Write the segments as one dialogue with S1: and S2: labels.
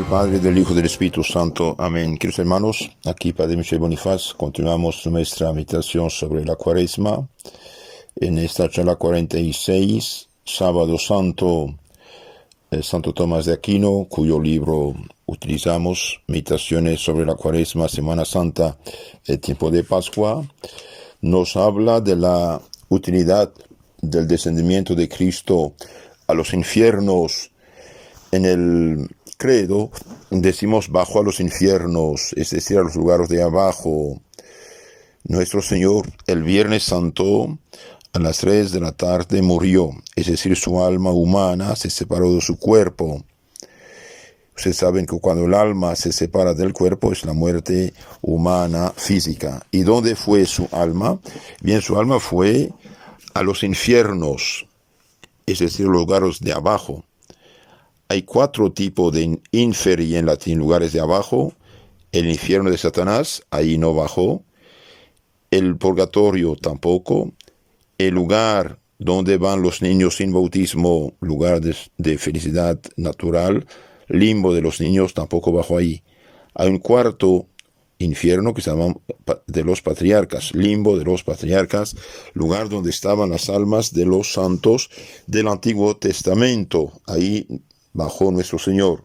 S1: del Padre, del Hijo y del Espíritu Santo. Amén. Queridos hermanos, aquí Padre Michel Bonifaz, continuamos nuestra meditación sobre la Cuaresma. En esta charla 46, Sábado Santo, Santo Tomás de Aquino, cuyo libro utilizamos, Meditaciones sobre la Cuaresma, Semana Santa, el tiempo de Pascua, nos habla de la utilidad del descendimiento de Cristo a los infiernos. En el credo decimos bajo a los infiernos, es decir, a los lugares de abajo. Nuestro Señor el Viernes Santo a las 3 de la tarde murió, es decir, su alma humana se separó de su cuerpo. Ustedes saben que cuando el alma se separa del cuerpo es la muerte humana física. ¿Y dónde fue su alma? Bien, su alma fue a los infiernos, es decir, los lugares de abajo. Hay 4 tipos de inferi en latín, lugares de abajo. El infierno de Satanás, ahí no bajó. El purgatorio tampoco. El lugar donde van los niños sin bautismo, lugar de felicidad natural, limbo de los niños, tampoco bajó ahí. Hay un 4º infierno que se llama de los patriarcas, limbo de los patriarcas, lugar donde estaban las almas de los santos del Antiguo Testamento. Ahí bajó nuestro Señor.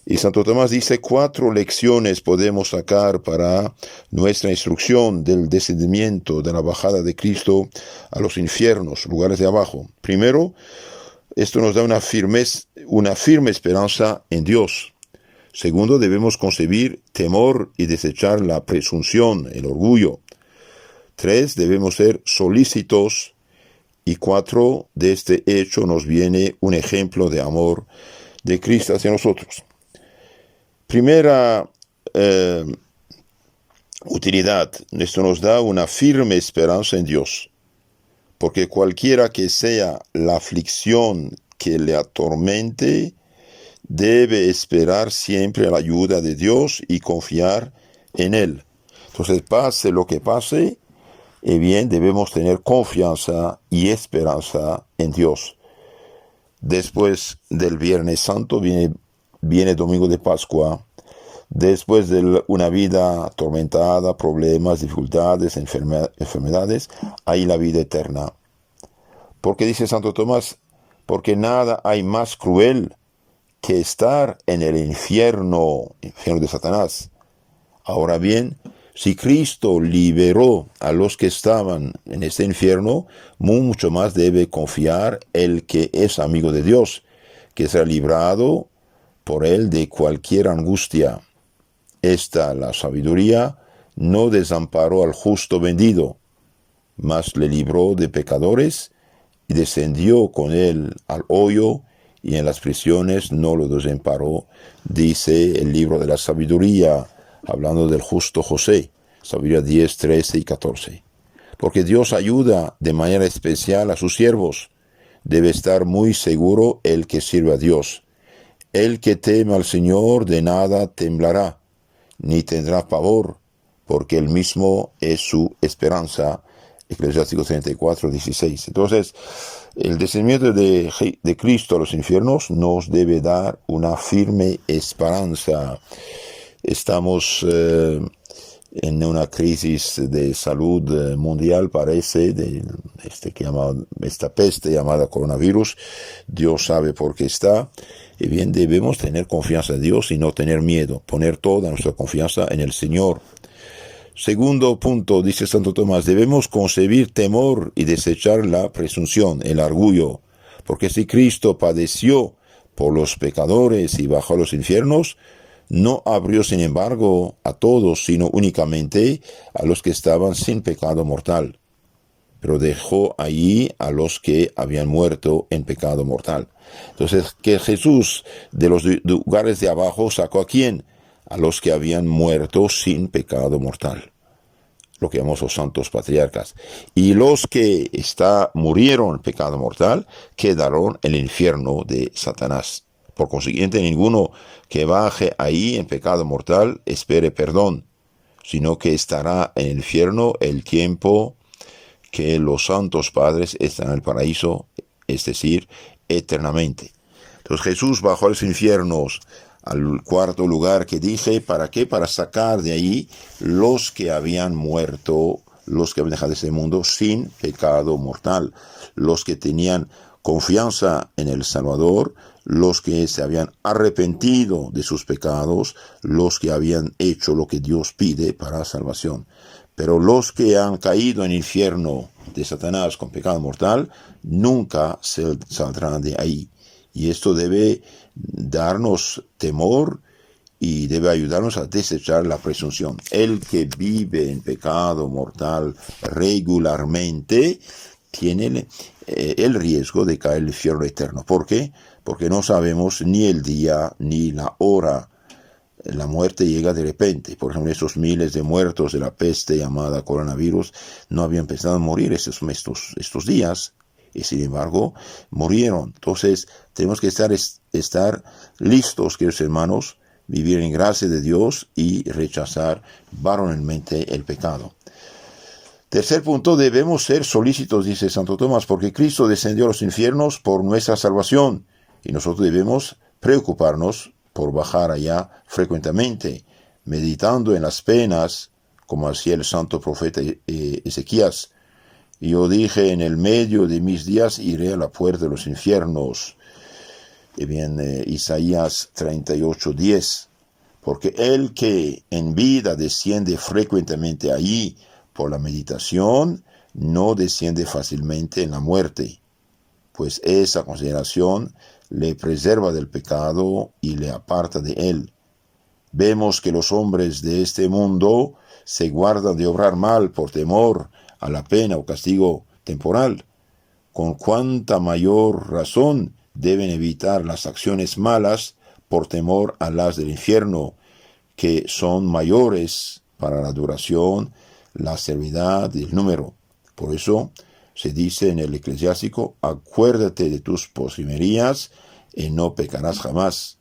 S1: Y Santo Tomás dice 4 lecciones podemos sacar para nuestra instrucción del descendimiento, de la bajada de Cristo a los infiernos, lugares de abajo. Primero, esto nos da una firme esperanza en Dios. Segundo, debemos concebir temor y desechar la presunción, el orgullo. 3, debemos ser solícitos. Y 4, de este hecho nos viene un ejemplo de amor de Cristo hacia nosotros. Primera utilidad, esto nos da una firme esperanza en Dios, porque cualquiera que sea la aflicción que le atormente, debe esperar siempre la ayuda de Dios y confiar en Él. Entonces, pase lo que pase, bien, debemos tener confianza y esperanza en Dios. Después del Viernes Santo viene Domingo de Pascua. Después de una vida atormentada, problemas, dificultades, enfermedades, hay la vida eterna. Porque dice Santo Tomás, porque nada hay más cruel que estar en el infierno de Satanás. Ahora bien, si Cristo liberó a los que estaban en este infierno, mucho más debe confiar el que es amigo de Dios, que será librado por él de cualquier angustia. Esta, la sabiduría, no desamparó al justo vendido, mas le libró de pecadores y descendió con él al hoyo, y en las prisiones no lo desamparó, dice el libro de la sabiduría, hablando del justo José, Sabiduría 10, 13 y 14. Porque Dios ayuda de manera especial a sus siervos. Debe estar muy seguro el que sirve a Dios. El que teme al Señor de nada temblará, ni tendrá pavor, porque Él mismo es su esperanza. Eclesiástico 34, 16. Entonces, el descendimiento de Cristo a los infiernos nos debe dar una firme esperanza. Estamos en una crisis de salud mundial, parece, de esta peste llamada coronavirus. Dios sabe por qué está. Y bien, debemos tener confianza en Dios y no tener miedo, poner toda nuestra confianza en el Señor. Segundo punto, dice Santo Tomás, debemos concebir temor y desechar la presunción, el orgullo, porque si Cristo padeció por los pecadores y bajó a los infiernos, no abrió sin embargo a todos, sino únicamente a los que estaban sin pecado mortal, pero dejó allí a los que habían muerto en pecado mortal. Entonces, que Jesús de los lugares de abajo sacó ¿a quién? A los que habían muerto sin pecado mortal, lo que llamamos los santos patriarcas. Y los que murieron en pecado mortal quedaron en el infierno de Satanás. Por consiguiente, ninguno que baje ahí en pecado mortal espere perdón, sino que estará en el infierno el tiempo que los santos padres están en el paraíso, es decir, eternamente. Entonces Jesús bajó a los infiernos al cuarto lugar que dije, ¿para qué? Para sacar de ahí los que habían muerto, los que habían dejado ese mundo sin pecado mortal, los que tenían confianza en el Salvador, los que se habían arrepentido de sus pecados, los que habían hecho lo que Dios pide para salvación. Pero los que han caído en el infierno de Satanás con pecado mortal, nunca se saldrán de ahí. Y esto debe darnos temor y debe ayudarnos a desechar la presunción. El que vive en pecado mortal regularmente tiene el riesgo de caer en el infierno eterno. ¿Por qué? Porque no sabemos ni el día ni la hora. La muerte llega de repente. Por ejemplo, esos miles de muertos de la peste llamada coronavirus no habían empezado a morir estos días. Y sin embargo, murieron. Entonces, tenemos que estar listos, queridos hermanos, vivir en gracia de Dios y rechazar varonilmente el pecado. Tercer punto, debemos ser solícitos, dice Santo Tomás, porque Cristo descendió a los infiernos por nuestra salvación y nosotros debemos preocuparnos por bajar allá frecuentemente, meditando en las penas, como hacía el santo profeta Ezequías. Y yo dije, en el medio de mis días iré a la puerta de los infiernos. Y bien, Isaías 38:10. Porque el que en vida desciende frecuentemente allí por la meditación, no desciende fácilmente en la muerte, pues esa consideración le preserva del pecado y le aparta de él. Vemos que los hombres de este mundo se guardan de obrar mal por temor a la pena o castigo temporal. Con cuánta mayor razón deben evitar las acciones malas por temor a las del infierno, que son mayores para la duración, la severidad y el número. Por eso se dice en el Eclesiástico, acuérdate de tus postrimerías y no pecarás jamás.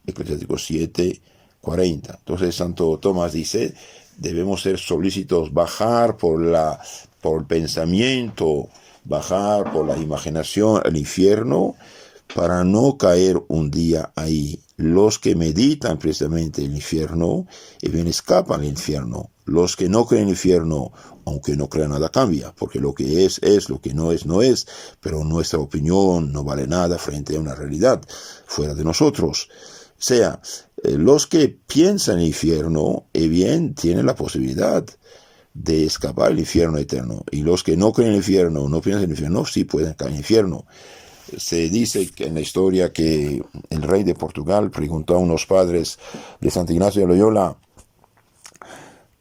S1: Eclesiástico 7:40. Entonces Santo Tomás dice, debemos ser solícitos, bajar por el pensamiento, bajar por la imaginación al infierno, para no caer un día ahí. Los que meditan precisamente el infierno, y bien escapan al infierno. Los que no creen en el infierno, aunque no crean, nada cambia, porque lo que es, lo que no es, pero nuestra opinión no vale nada frente a una realidad fuera de nosotros. O sea, los que piensan en el infierno, bien, tienen la posibilidad de escapar al infierno eterno. Y los que no creen en el infierno, no piensan en el infierno, sí pueden caer en el infierno. Se dice que en la historia que el rey de Portugal preguntó a unos padres de Santo Ignacio de Loyola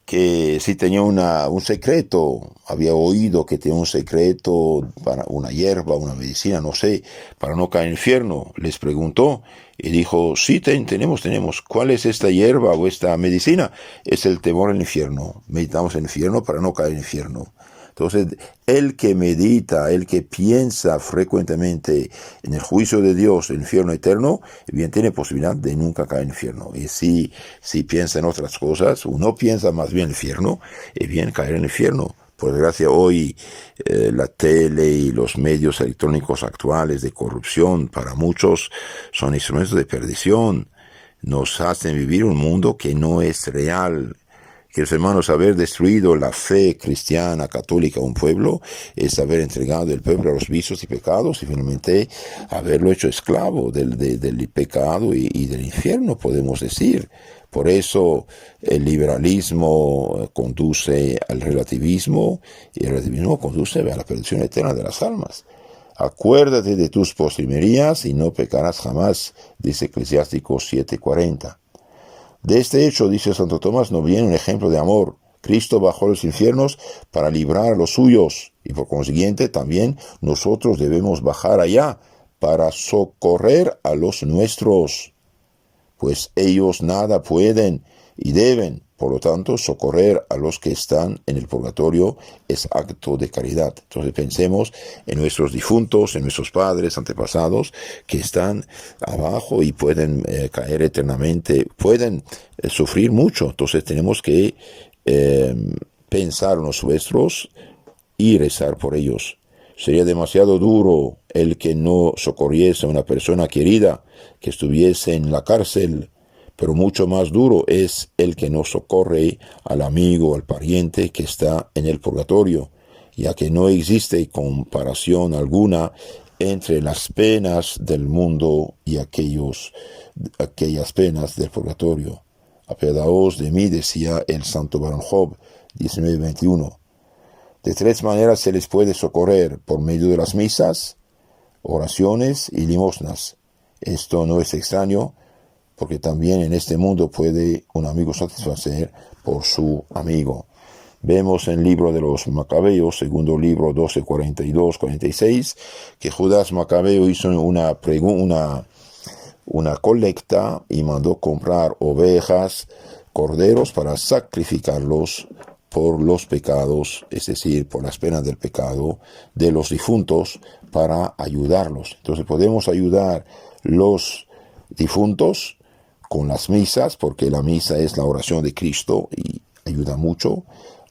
S1: que si tenía un secreto, había oído que tenía un secreto para una hierba, una medicina, no sé, para no caer en el infierno. Les preguntó y dijo, sí, tenemos. ¿Cuál es esta hierba o esta medicina? Es el temor al infierno. Meditamos en el infierno para no caer en el infierno. Entonces, el que medita, el que piensa frecuentemente en el juicio de Dios, el infierno eterno, bien tiene posibilidad de nunca caer en el infierno. Y si piensa en otras cosas, uno piensa más bien en el infierno, y bien caer en el infierno. Por desgracia, hoy la tele y los medios electrónicos actuales de corrupción, para muchos, son instrumentos de perdición. Nos hacen vivir un mundo que no es real. Queridos hermanos, haber destruido la fe cristiana, católica, un pueblo, es haber entregado el pueblo a los vicios y pecados y finalmente haberlo hecho esclavo del pecado y del infierno, podemos decir. Por eso el liberalismo conduce al relativismo y el relativismo conduce a la perdición eterna de las almas. Acuérdate de tus postrimerías y no pecarás jamás, dice Eclesiástico 7:40. De este hecho, dice Santo Tomás, no viene un ejemplo de amor. Cristo bajó a los infiernos para librar a los suyos, y por consiguiente también nosotros debemos bajar allá para socorrer a los nuestros, pues ellos nada pueden y deben. Por lo tanto, socorrer a los que están en el purgatorio es acto de caridad. Entonces pensemos en nuestros difuntos, en nuestros padres, antepasados, que están abajo y pueden caer eternamente, pueden sufrir mucho. Entonces tenemos que pensar en los nuestros y rezar por ellos. Sería demasiado duro el que no socorriese a una persona querida que estuviese en la cárcel pero mucho más duro es el que no socorre al amigo o al pariente que está en el purgatorio, ya que no existe comparación alguna entre las penas del mundo y aquellas penas del purgatorio. Apiadaos de mí, decía el santo Barón Job, 19:21. De tres maneras se les puede socorrer: por medio de las misas, oraciones y limosnas. Esto no es extraño, porque también en este mundo puede un amigo satisfacer por su amigo. Vemos en el libro de los Macabeos, segundo libro 12:42-46, que Judas Macabeo hizo una colecta y mandó comprar ovejas, corderos para sacrificarlos por los pecados, es decir, por las penas del pecado de los difuntos, para ayudarlos. Entonces podemos ayudar los difuntos con las misas, porque la misa es la oración de Cristo y ayuda mucho,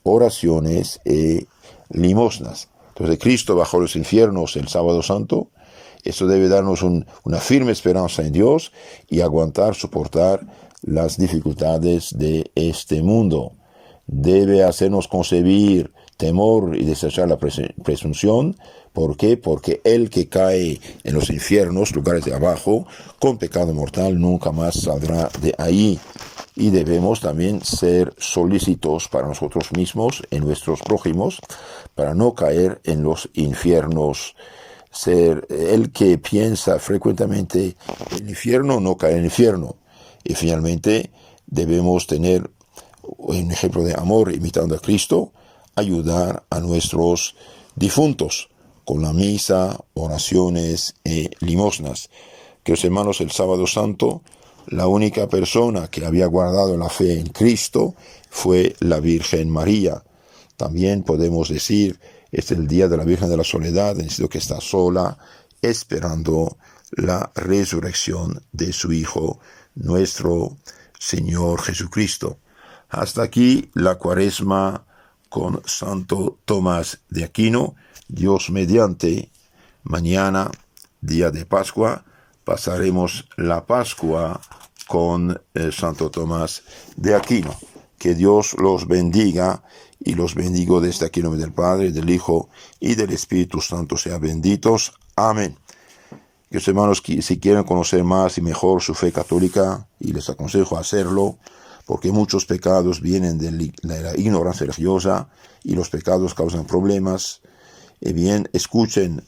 S1: oraciones y limosnas. Entonces Cristo bajó los infiernos el sábado santo. Eso debe darnos una firme esperanza en Dios y soportar las dificultades de este mundo. Debe hacernos concebir temor y desechar la presunción. ¿Por qué? Porque el que cae en los infiernos, lugares de abajo, con pecado mortal, nunca más saldrá de ahí. Y debemos también ser solícitos para nosotros mismos, en nuestros prójimos, para no caer en los infiernos. Ser el que piensa frecuentemente en el infierno, no cae en el infierno. Y finalmente debemos tener un ejemplo de amor imitando a Cristo, ayudar a nuestros difuntos con la misa, oraciones y limosnas. Queridos hermanos, el sábado santo, la única persona que había guardado la fe en Cristo fue la Virgen María. También podemos decir, es el día de la Virgen de la Soledad, en el sentido que está sola, esperando la resurrección de su Hijo, nuestro Señor Jesucristo. Hasta aquí la Cuaresma con Santo Tomás de Aquino. Dios mediante, mañana, día de Pascua, pasaremos la Pascua con Santo Tomás de Aquino. Que Dios los bendiga, y los bendigo desde aquí en nombre del Padre, del Hijo y del Espíritu Santo. Sean benditos. Amén. Queridos hermanos, si quieren conocer más y mejor su fe católica, y les aconsejo hacerlo, porque muchos pecados vienen de la ignorancia religiosa, y los pecados causan problemas, bien, escuchen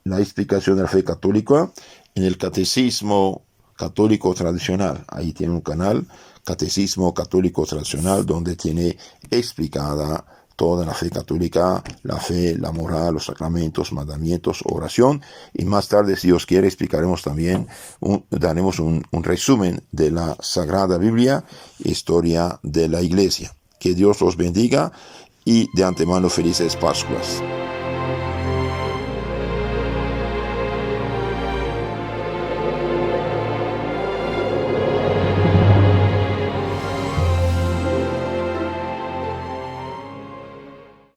S1: la explicación de la fe católica en el Catecismo Católico Tradicional. Ahí tiene un canal, Catecismo Católico Tradicional, donde tiene explicada toda la fe católica, la fe, la moral, los sacramentos, mandamientos, oración, y más tarde, si Dios quiere, explicaremos también, daremos un resumen de la Sagrada Biblia, historia de la Iglesia. Que Dios los bendiga y de antemano felices Pascuas.